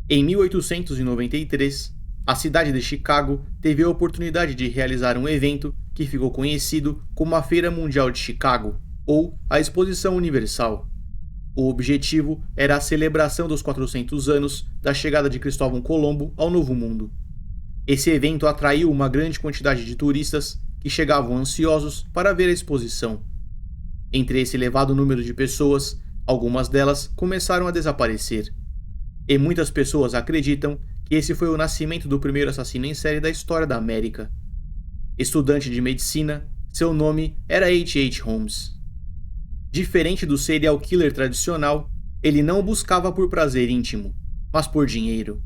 Em 1893, a cidade de Chicago teve a oportunidade de realizar um evento que ficou conhecido como a Feira Mundial de Chicago, ou a Exposição Universal. O objetivo era a celebração dos 400 anos da chegada de Cristóvão Colombo ao Novo Mundo. Esse evento atraiu uma grande quantidade de turistas que chegavam ansiosos para ver a exposição. Entre esse elevado número de pessoas, algumas delas começaram a desaparecer. E muitas pessoas acreditam que esse foi o nascimento do primeiro assassino em série da história da América. Estudante de medicina, seu nome era H.H. Holmes. Diferente do serial killer tradicional, ele não o buscava por prazer íntimo, mas por dinheiro.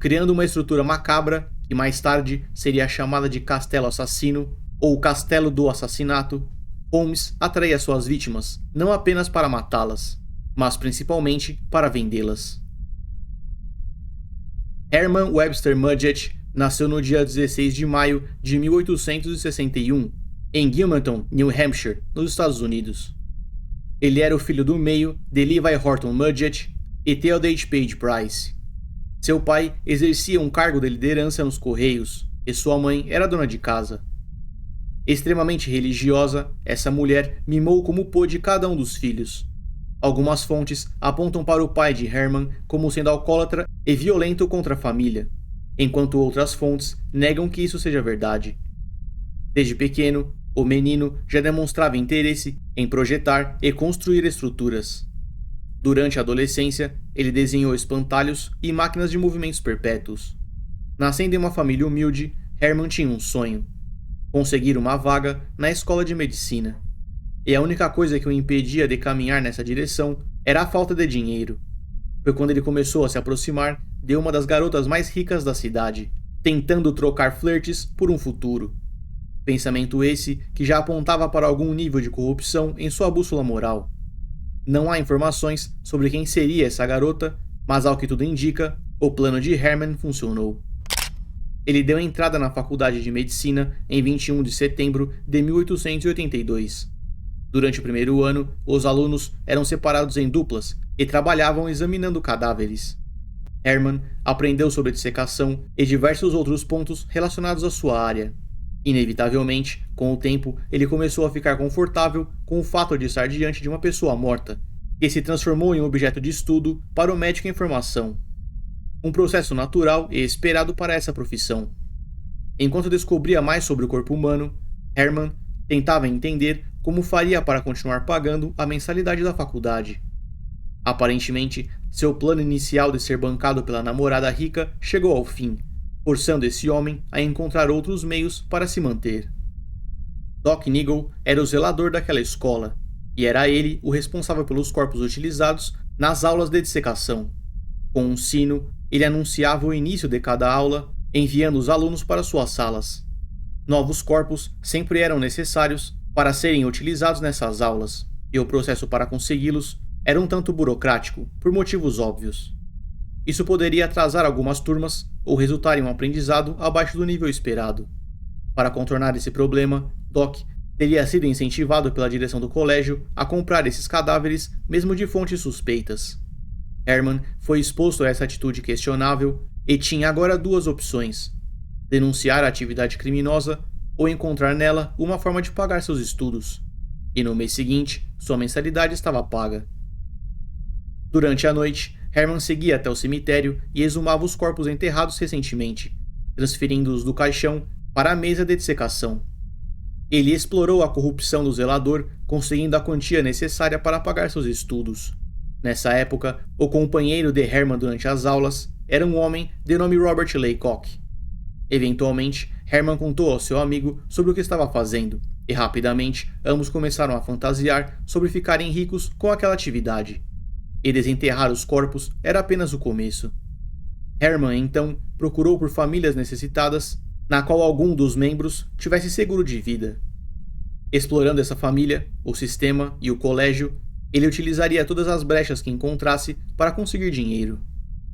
Criando uma estrutura macabra, que mais tarde seria chamada de Castelo Assassino ou Castelo do Assassinato, Holmes atraía suas vítimas não apenas para matá-las, mas principalmente para vendê-las. Herman Webster Mudgett nasceu no dia 16 de maio de 1861, em Gilmanton, New Hampshire, nos Estados Unidos. Ele era o filho do meio de Levi Horton Mudgett e Theodate Page Price. Seu pai exercia um cargo de liderança nos Correios e sua mãe era dona de casa. Extremamente religiosa, essa mulher mimou como pôde cada um dos filhos. Algumas fontes apontam para o pai de Herman como sendo alcoólatra e violento contra a família, enquanto outras fontes negam que isso seja verdade. Desde pequeno, o menino já demonstrava interesse em projetar e construir estruturas. Durante a adolescência, ele desenhou espantalhos e máquinas de movimentos perpétuos. Nascendo em uma família humilde, Herman tinha um sonho: conseguir uma vaga na escola de medicina. E a única coisa que o impedia de caminhar nessa direção era a falta de dinheiro. Foi quando ele começou a se aproximar de uma das garotas mais ricas da cidade, tentando trocar flertes por um futuro. Pensamento esse que já apontava para algum nível de corrupção em sua bússola moral. Não há informações sobre quem seria essa garota, mas ao que tudo indica, o plano de Herman funcionou. Ele deu entrada na faculdade de medicina em 21 de setembro de 1882. Durante o primeiro ano, os alunos eram separados em duplas e trabalhavam examinando cadáveres. Herman aprendeu sobre dissecação e diversos outros pontos relacionados à sua área. Inevitavelmente, com o tempo, ele começou a ficar confortável com o fato de estar diante de uma pessoa morta, e se transformou em um objeto de estudo para o médico em formação. Um processo natural e esperado para essa profissão. Enquanto descobria mais sobre o corpo humano, Herman tentava entender como faria para continuar pagando a mensalidade da faculdade. Aparentemente, seu plano inicial de ser bancado pela namorada rica chegou ao fim, forçando esse homem a encontrar outros meios para se manter. Doc Niggle era o zelador daquela escola, e era ele o responsável pelos corpos utilizados nas aulas de dissecação. Com um sino, ele anunciava o início de cada aula, enviando os alunos para suas salas. Novos corpos sempre eram necessários para serem utilizados nessas aulas, e o processo para consegui-los era um tanto burocrático, por motivos óbvios. Isso poderia atrasar algumas turmas ou resultar em um aprendizado abaixo do nível esperado. Para contornar esse problema, Doc teria sido incentivado pela direção do colégio a comprar esses cadáveres mesmo de fontes suspeitas. Herman foi exposto a essa atitude questionável e tinha agora duas opções: denunciar a atividade criminosa ou encontrar nela uma forma de pagar seus estudos. E no mês seguinte, sua mensalidade estava paga. Durante a noite, Herman seguia até o cemitério e exumava os corpos enterrados recentemente, transferindo-os do caixão para a mesa de dissecação. Ele explorou a corrupção do zelador, conseguindo a quantia necessária para pagar seus estudos. Nessa época, o companheiro de Herman durante as aulas era um homem de nome Robert Laycock. Eventualmente, Herman contou ao seu amigo sobre o que estava fazendo, e rapidamente ambos começaram a fantasiar sobre ficarem ricos com aquela atividade. E desenterrar os corpos era apenas o começo. Herman, então, procurou por famílias necessitadas, na qual algum dos membros tivesse seguro de vida. Explorando essa família, o sistema e o colégio, ele utilizaria todas as brechas que encontrasse para conseguir dinheiro.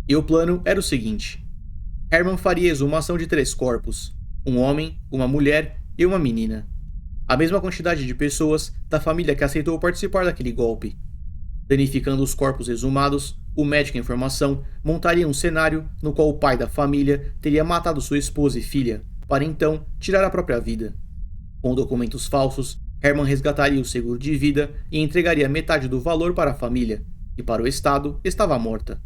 E o plano era o seguinte: Herman faria a exumação de 3 corpos, um homem, uma mulher e uma menina. A mesma quantidade de pessoas da família que aceitou participar daquele golpe. Danificando os corpos exumados, o médico em formação montaria um cenário no qual o pai da família teria matado sua esposa e filha, para então tirar a própria vida. Com documentos falsos, Herman resgataria o seguro de vida e entregaria metade do valor para a família, que para o Estado estava morta.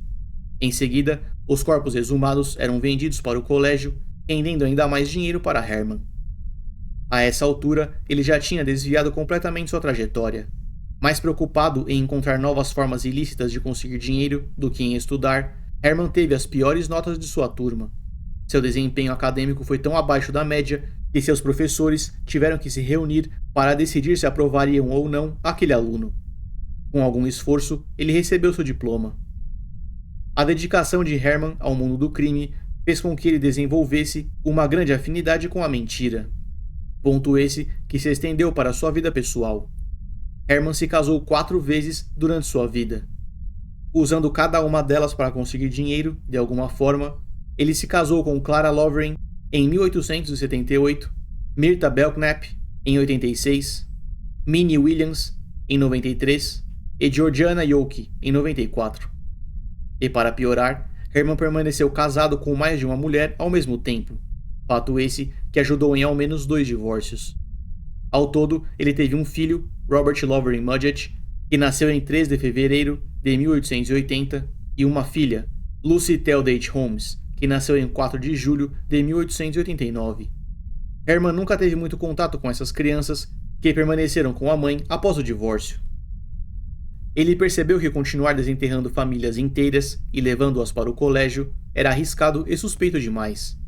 Em seguida, os corpos exumados eram vendidos para o colégio, rendendo ainda mais dinheiro para Herman. A essa altura, ele já tinha desviado completamente sua trajetória. Mais preocupado em encontrar novas formas ilícitas de conseguir dinheiro do que em estudar, Herman teve as piores notas de sua turma. Seu desempenho acadêmico foi tão abaixo da média que seus professores tiveram que se reunir para decidir se aprovariam ou não aquele aluno. Com algum esforço, ele recebeu seu diploma. A dedicação de Herman ao mundo do crime fez com que ele desenvolvesse uma grande afinidade com a mentira. Ponto esse que se estendeu para sua vida pessoal. Herman se casou 4 vezes durante sua vida. Usando cada uma delas para conseguir dinheiro, de alguma forma, ele se casou com Clara Lovering em 1878, Myrta Belknap em 86, Minnie Williams em 93 e Georgiana Yoke em 94. E para piorar, Herman permaneceu casado com mais de uma mulher ao mesmo tempo, fato esse que ajudou em ao menos 2 divórcios. Ao todo, ele teve um filho, Robert Lovering Mudgett, que nasceu em 3 de fevereiro de 1880, e uma filha, Lucy Teldate Holmes, que nasceu em 4 de julho de 1889. Herman nunca teve muito contato com essas crianças, que permaneceram com a mãe após o divórcio. Ele percebeu que continuar desenterrando famílias inteiras e levando-as para o colégio era arriscado e suspeito demais.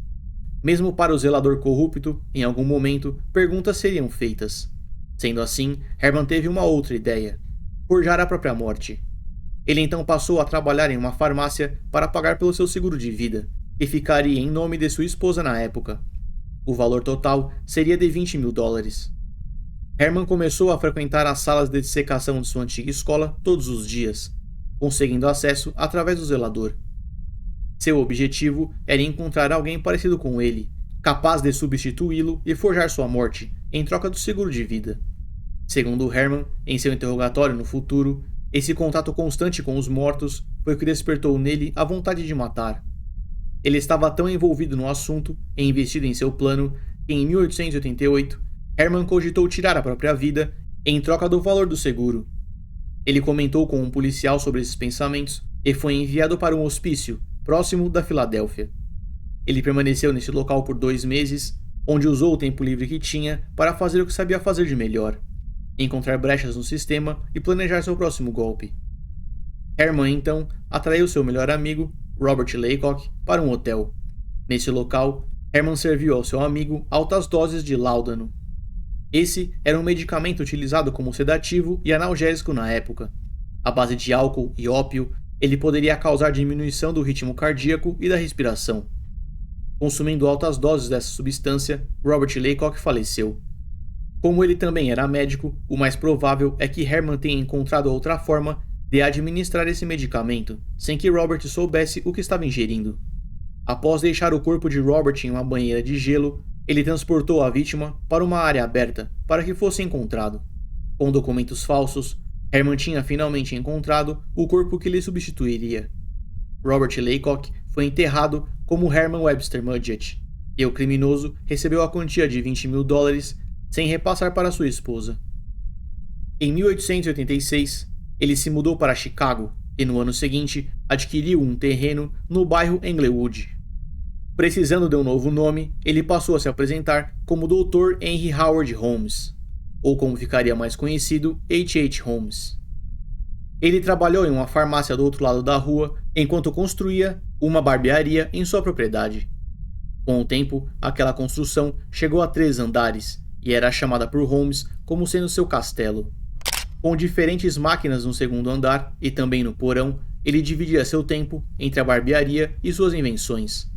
Mesmo para o zelador corrupto, em algum momento, perguntas seriam feitas. Sendo assim, Herman teve uma outra ideia: forjar a própria morte. Ele então passou a trabalhar em uma farmácia para pagar pelo seu seguro de vida, que ficaria em nome de sua esposa na época. O valor total seria de $20.000. Herman começou a frequentar as salas de dissecação de sua antiga escola todos os dias, conseguindo acesso através do zelador. Seu objetivo era encontrar alguém parecido com ele, capaz de substituí-lo e forjar sua morte, em troca do seguro de vida. Segundo Herman, em seu interrogatório no futuro, esse contato constante com os mortos foi o que despertou nele a vontade de matar. Ele estava tão envolvido no assunto e investido em seu plano que, em 1888, Herman cogitou tirar a própria vida em troca do valor do seguro. Ele comentou com um policial sobre esses pensamentos e foi enviado para um hospício próximo da Filadélfia. Ele permaneceu nesse local por 2 meses, onde usou o tempo livre que tinha para fazer o que sabia fazer de melhor: encontrar brechas no sistema e planejar seu próximo golpe. Herman então atraiu seu melhor amigo, Robert Laycock, para um hotel. Nesse local, Herman serviu ao seu amigo altas doses de láudano. Esse era um medicamento utilizado como sedativo e analgésico na época. À base de álcool e ópio, ele poderia causar diminuição do ritmo cardíaco e da respiração. Consumindo altas doses dessa substância, Robert Laycock faleceu. Como ele também era médico, o mais provável é que Herman tenha encontrado outra forma de administrar esse medicamento, sem que Robert soubesse o que estava ingerindo. Após deixar o corpo de Robert em uma banheira de gelo, ele transportou a vítima para uma área aberta para que fosse encontrado. Com documentos falsos, Herman tinha finalmente encontrado o corpo que lhe substituiria. Robert Laycock foi enterrado como Herman Webster Mudgett, e o criminoso recebeu a quantia de $20.000 sem repassar para sua esposa. Em 1886, ele se mudou para Chicago e no ano seguinte adquiriu um terreno no bairro Englewood. Precisando de um novo nome, ele passou a se apresentar como Dr. Henry Howard Holmes, ou como ficaria mais conhecido, H.H. Holmes. Ele trabalhou em uma farmácia do outro lado da rua enquanto construía uma barbearia em sua propriedade. Com o tempo, aquela construção chegou a 3 andares e era chamada por Holmes como sendo seu castelo. Com diferentes máquinas no segundo andar e também no porão, ele dividia seu tempo entre a barbearia e suas invenções,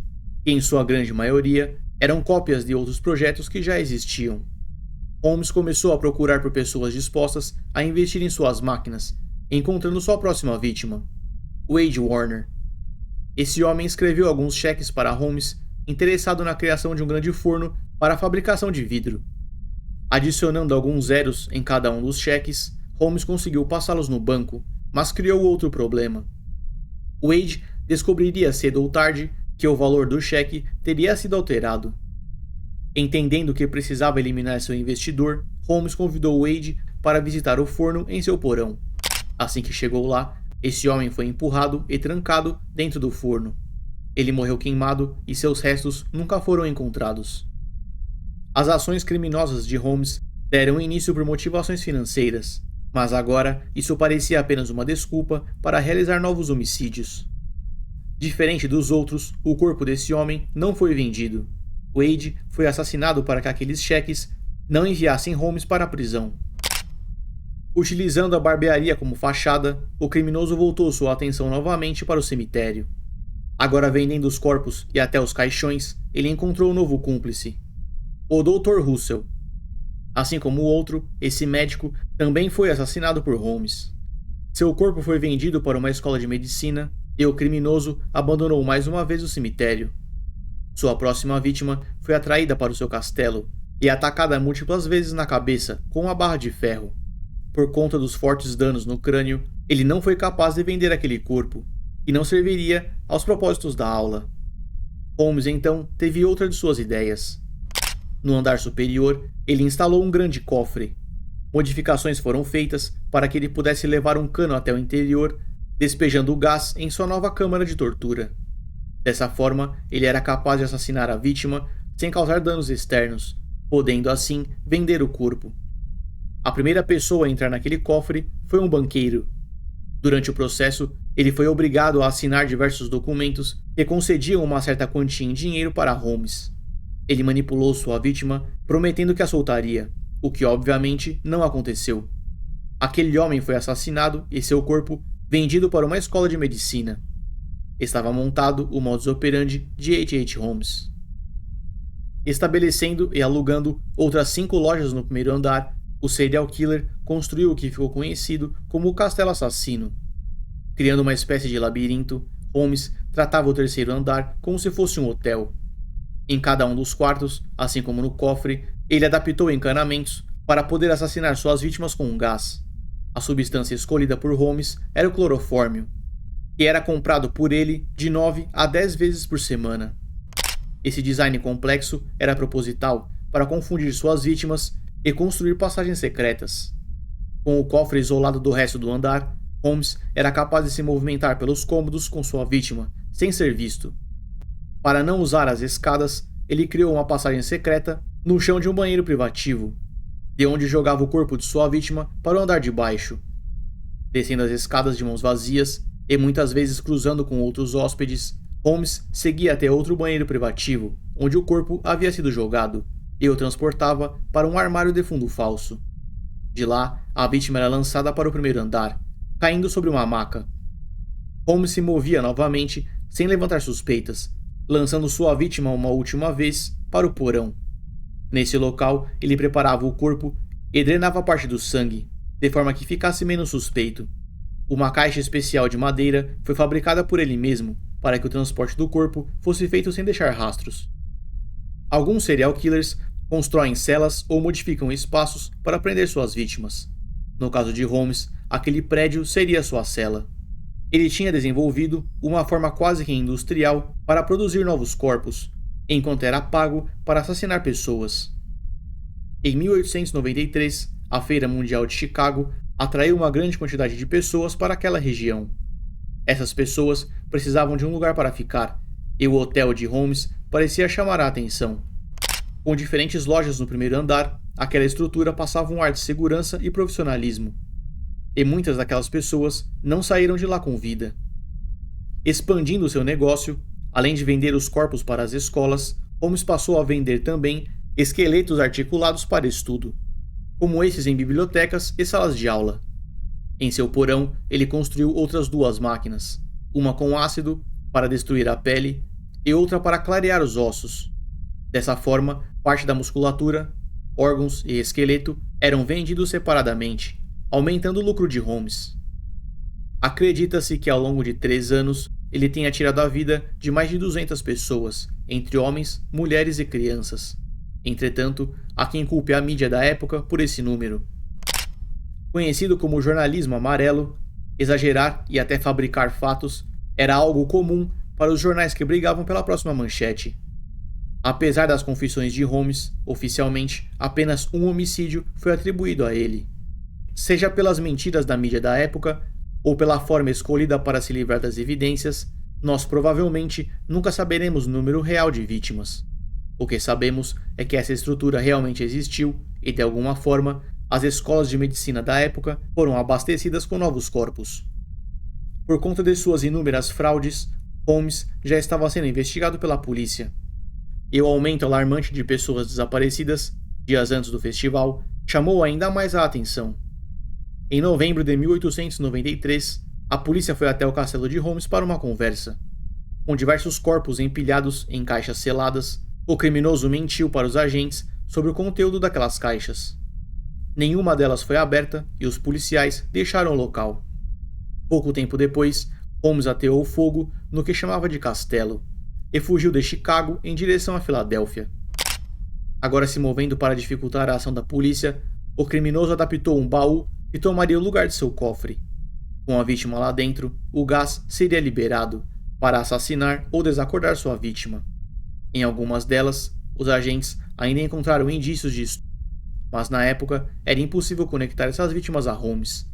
que em sua grande maioria eram cópias de outros projetos que já existiam. Holmes começou a procurar por pessoas dispostas a investir em suas máquinas, encontrando sua próxima vítima, Wade Warner. Esse homem escreveu alguns cheques para Holmes, interessado na criação de um grande forno para a fabricação de vidro. Adicionando alguns zeros em cada um dos cheques, Holmes conseguiu passá-los no banco mas criou outro problema. Wade descobriria cedo ou tarde que o valor do cheque teria sido alterado. Entendendo que precisava eliminar seu investidor, Holmes convidou Wade para visitar o forno em seu porão. Assim que chegou lá, esse homem foi empurrado e trancado dentro do forno. Ele morreu queimado e seus restos nunca foram encontrados. As ações criminosas de Holmes deram início por motivações financeiras, mas agora isso parecia apenas uma desculpa para realizar novos homicídios. Diferente dos outros, o corpo desse homem não foi vendido. Wade foi assassinado para que aqueles cheques não enviassem Holmes para a prisão. Utilizando a barbearia como fachada, o criminoso voltou sua atenção novamente para o cemitério. Agora vendendo os corpos e até os caixões, ele encontrou um novo cúmplice, o Dr. Russell. Assim como o outro, esse médico também foi assassinado por Holmes. Seu corpo foi vendido para uma escola de medicina e o criminoso abandonou mais uma vez o cemitério. Sua próxima vítima foi atraída para o seu castelo e atacada múltiplas vezes na cabeça com uma barra de ferro. Por conta dos fortes danos no crânio, ele não foi capaz de vender aquele corpo, e não serviria aos propósitos da aula. Holmes então teve outra de suas ideias. No andar superior, ele instalou um grande cofre. Modificações foram feitas para que ele pudesse levar um cano até o interior, despejando o gás em sua nova câmara de tortura. Dessa forma, ele era capaz de assassinar a vítima sem causar danos externos, podendo assim vender o corpo. A primeira pessoa a entrar naquele cofre foi um banqueiro. Durante o processo, ele foi obrigado a assinar diversos documentos que concediam uma certa quantia em dinheiro para Holmes. Ele manipulou sua vítima, prometendo que a soltaria, o que obviamente não aconteceu. Aquele homem foi assassinado e seu corpo vendido para uma escola de medicina. Estava montado o modus operandi de H.H. Holmes. Estabelecendo e alugando outras 5 lojas no primeiro andar, o serial killer construiu o que ficou conhecido como o Castelo Assassino. Criando uma espécie de labirinto, Holmes tratava o terceiro andar como se fosse um hotel. Em cada um dos quartos, assim como no cofre, ele adaptou encanamentos para poder assassinar suas vítimas com um gás. A substância escolhida por Holmes era o clorofórmio, que era comprado por ele de 9 a 10 vezes por semana. Esse design complexo era proposital para confundir suas vítimas e construir passagens secretas. Com o cofre isolado do resto do andar, Holmes era capaz de se movimentar pelos cômodos com sua vítima, sem ser visto. Para não usar as escadas, ele criou uma passagem secreta no chão de um banheiro privativo, de onde jogava o corpo de sua vítima para o andar de baixo. Descendo as escadas de mãos vazias e muitas vezes cruzando com outros hóspedes, Holmes seguia até outro banheiro privativo, onde o corpo havia sido jogado, e o transportava para um armário de fundo falso. De lá, a vítima era lançada para o primeiro andar, caindo sobre uma maca. Holmes se movia novamente, sem levantar suspeitas, lançando sua vítima uma última vez para o porão. Nesse local, ele preparava o corpo e drenava parte do sangue, de forma que ficasse menos suspeito. Uma caixa especial de madeira foi fabricada por ele mesmo, para que o transporte do corpo fosse feito sem deixar rastros. Alguns serial killers constroem celas ou modificam espaços para prender suas vítimas. No caso de Holmes, aquele prédio seria sua cela. Ele tinha desenvolvido uma forma quase que industrial para produzir novos corpos, enquanto era pago para assassinar pessoas. Em 1893, a Feira Mundial de Chicago atraiu uma grande quantidade de pessoas para aquela região. Essas pessoas precisavam de um lugar para ficar, e o hotel de Holmes parecia chamar a atenção. Com diferentes lojas no primeiro andar, aquela estrutura passava um ar de segurança e profissionalismo. E muitas daquelas pessoas não saíram de lá com vida. Expandindo seu negócio, além de vender os corpos para as escolas, Holmes passou a vender também esqueletos articulados para estudo, como esses em bibliotecas e salas de aula. Em seu porão, ele construiu outras 2 máquinas, uma com ácido, para destruir a pele, e outra para clarear os ossos. Dessa forma, parte da musculatura, órgãos e esqueleto eram vendidos separadamente, aumentando o lucro de Holmes. Acredita-se que ao longo de 3 anos, ele tenha tirado a vida de mais de 200 pessoas, entre homens, mulheres e crianças. Entretanto, há quem culpe a mídia da época por esse número. Conhecido como jornalismo amarelo, Exagerar e até fabricar fatos era algo comum para os jornais que brigavam pela próxima manchete. Apesar das confissões de Holmes, oficialmente, apenas um homicídio foi atribuído a ele. Seja pelas mentiras da mídia da época, ou pela forma escolhida para se livrar das evidências, nós provavelmente nunca saberemos o número real de vítimas. O que sabemos é que essa estrutura realmente existiu e, de alguma forma, as escolas de medicina da época foram abastecidas com novos corpos. Por conta de suas inúmeras fraudes, Holmes já estava sendo investigado pela polícia. E o aumento alarmante de pessoas desaparecidas, dias antes do festival, chamou ainda mais a atenção. Em novembro de 1893, a polícia foi até o castelo de Holmes para uma conversa. Com diversos corpos empilhados em caixas seladas, o criminoso mentiu para os agentes sobre o conteúdo daquelas caixas. Nenhuma delas foi aberta e os policiais deixaram o local. Pouco tempo depois, Holmes ateou fogo no que chamava de castelo e fugiu de Chicago em direção a Filadélfia. Agora se movendo para dificultar a ação da polícia, o criminoso adaptou um baú que tomaria o lugar de seu cofre. Com a vítima lá dentro, o gás seria liberado para assassinar ou desacordar sua vítima. Em algumas delas, os agentes ainda encontraram indícios de estupro, mas na época era impossível conectar essas vítimas a Holmes.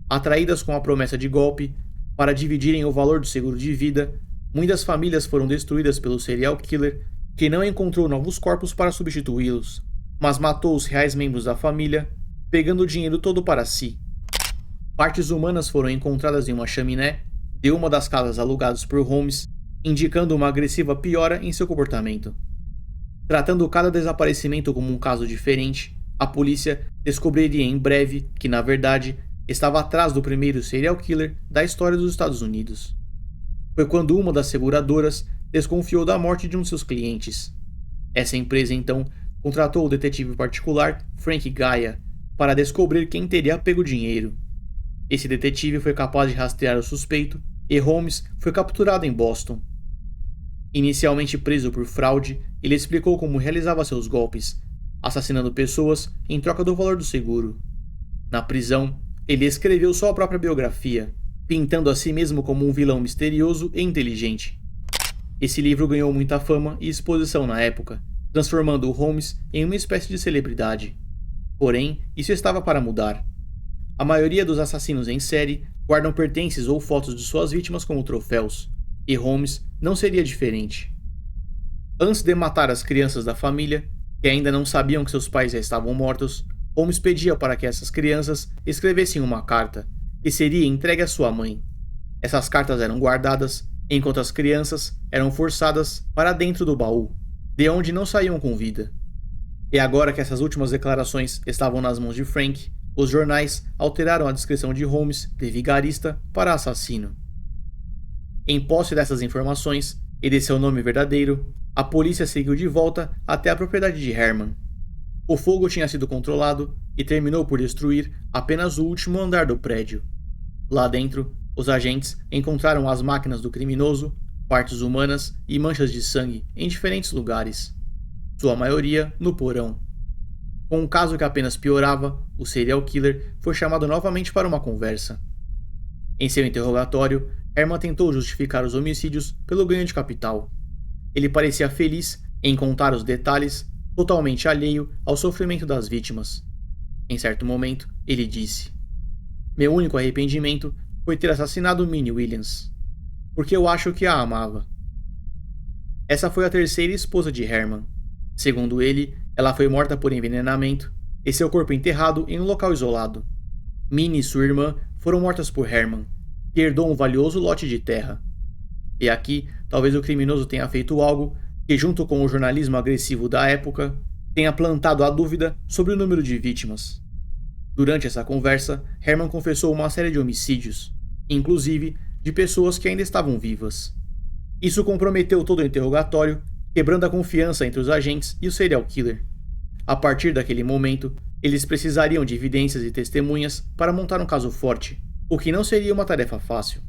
Atraídas com a promessa de golpe, para dividirem o valor do seguro de vida, muitas famílias foram destruídas pelo serial killer, que não encontrou novos corpos para substituí-los, mas matou os reais membros da família, pegando o dinheiro todo para si. Partes humanas foram encontradas em uma chaminé de uma das casas alugadas por Holmes, indicando uma agressiva piora em seu comportamento. Tratando cada desaparecimento como um caso diferente, a polícia descobriria em breve que, na verdade, estava atrás do primeiro serial killer da história dos Estados Unidos. Foi quando uma das seguradoras desconfiou da morte de um de seus clientes. Essa empresa, então, contratou o detetive particular Frank Gaia para descobrir quem teria pego o dinheiro. Esse detetive foi capaz de rastrear o suspeito e Holmes foi capturado em Boston. Inicialmente preso por fraude, ele explicou como realizava seus golpes, assassinando pessoas em troca do valor do seguro. Na prisão, ele escreveu sua própria biografia, pintando a si mesmo como um vilão misterioso e inteligente. Esse livro ganhou muita fama e exposição na época, transformando Holmes em uma espécie de celebridade. Porém, isso estava para mudar. A maioria dos assassinos em série guardam pertences ou fotos de suas vítimas como troféus, e Holmes não seria diferente. Antes de matar as crianças da família, que ainda não sabiam que seus pais já estavam mortos, Holmes pedia para que essas crianças escrevessem uma carta, que seria entregue à sua mãe. Essas cartas eram guardadas, enquanto as crianças eram forçadas para dentro do baú, de onde não saíam com vida. E agora que essas últimas declarações estavam nas mãos de Frank, os jornais alteraram a descrição de Holmes de vigarista para assassino. Em posse dessas informações e de seu nome verdadeiro, a polícia seguiu de volta até a propriedade de Herman. O fogo tinha sido controlado e terminou por destruir apenas o último andar do prédio. Lá dentro, os agentes encontraram as máquinas do criminoso, partes humanas e manchas de sangue em diferentes lugares, sua maioria no porão. Com um caso que apenas piorava, o serial killer foi chamado novamente para uma conversa. Em seu interrogatório, Herman tentou justificar os homicídios pelo ganho de capital. Ele parecia feliz em contar os detalhes, totalmente alheio ao sofrimento das vítimas. Em certo momento, ele disse: "Meu único arrependimento foi ter assassinado Minnie Williams, porque eu acho que a amava." Essa foi a terceira esposa de Herman. Segundo ele, ela foi morta por envenenamento e seu corpo enterrado em um local isolado. Minnie e sua irmã foram mortas por Herman, que herdou um valioso lote de terra. E aqui, talvez o criminoso tenha feito algo que, junto com o jornalismo agressivo da época, tenha plantado a dúvida sobre o número de vítimas. Durante essa conversa, Herman confessou uma série de homicídios, inclusive de pessoas que ainda estavam vivas. Isso comprometeu todo o interrogatório, quebrando a confiança entre os agentes e o serial killer. A partir daquele momento, eles precisariam de evidências e testemunhas para montar um caso forte, o que não seria uma tarefa fácil.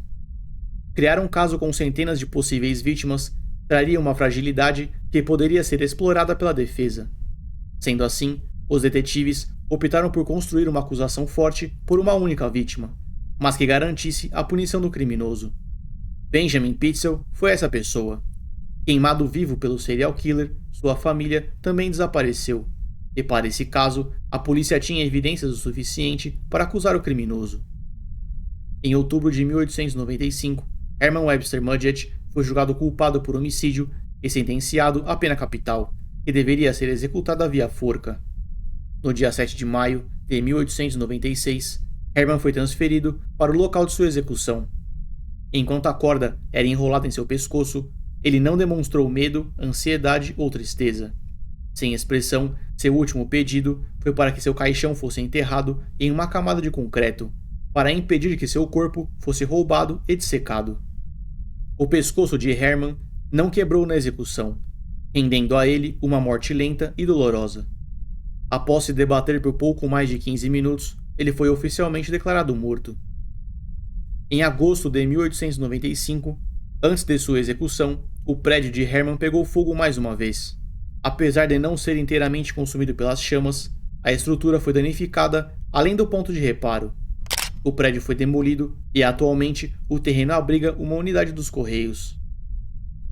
Criar um caso com centenas de possíveis vítimas traria uma fragilidade que poderia ser explorada pela defesa. Sendo assim, os detetives optaram por construir uma acusação forte por uma única vítima, mas que garantisse a punição do criminoso. Benjamin Pitzel foi essa pessoa. Queimado vivo pelo serial killer, sua família também desapareceu, e para esse caso, a polícia tinha evidências o suficiente para acusar o criminoso. Em outubro de 1895, Herman Webster Mudgett foi julgado culpado por homicídio e sentenciado à pena capital, que deveria ser executada via forca. No dia 7 de maio de 1896, Herman foi transferido para o local de sua execução. Enquanto a corda era enrolada em seu pescoço, ele não demonstrou medo, ansiedade ou tristeza. Sem expressão, seu último pedido foi para que seu caixão fosse enterrado em uma camada de concreto, para impedir que seu corpo fosse roubado e dissecado. O pescoço de Herman não quebrou na execução, rendendo a ele uma morte lenta e dolorosa. Após se debater por pouco mais de 15 minutos, ele foi oficialmente declarado morto. Em agosto de 1895, antes de sua execução, o prédio de Herman pegou fogo mais uma vez. Apesar de não ser inteiramente consumido pelas chamas, a estrutura foi danificada além do ponto de reparo. O prédio foi demolido e atualmente o terreno abriga uma unidade dos Correios.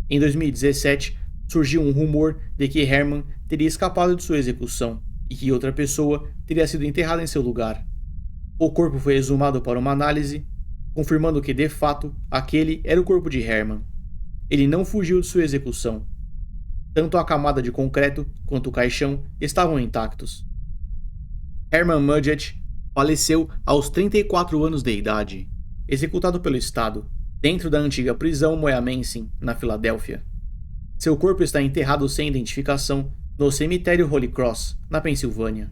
Em 2017, surgiu um rumor de que Herman teria escapado de sua execução e que outra pessoa teria sido enterrada em seu lugar. O corpo foi exumado para uma análise, confirmando que, de fato, aquele era o corpo de Herman. Ele não fugiu de sua execução. Tanto a camada de concreto quanto o caixão estavam intactos. Herman Mudgett faleceu aos 34 anos de idade, executado pelo Estado, dentro da antiga prisão Moyamensing, na Filadélfia. Seu corpo está enterrado sem identificação no cemitério Holy Cross, na Pensilvânia.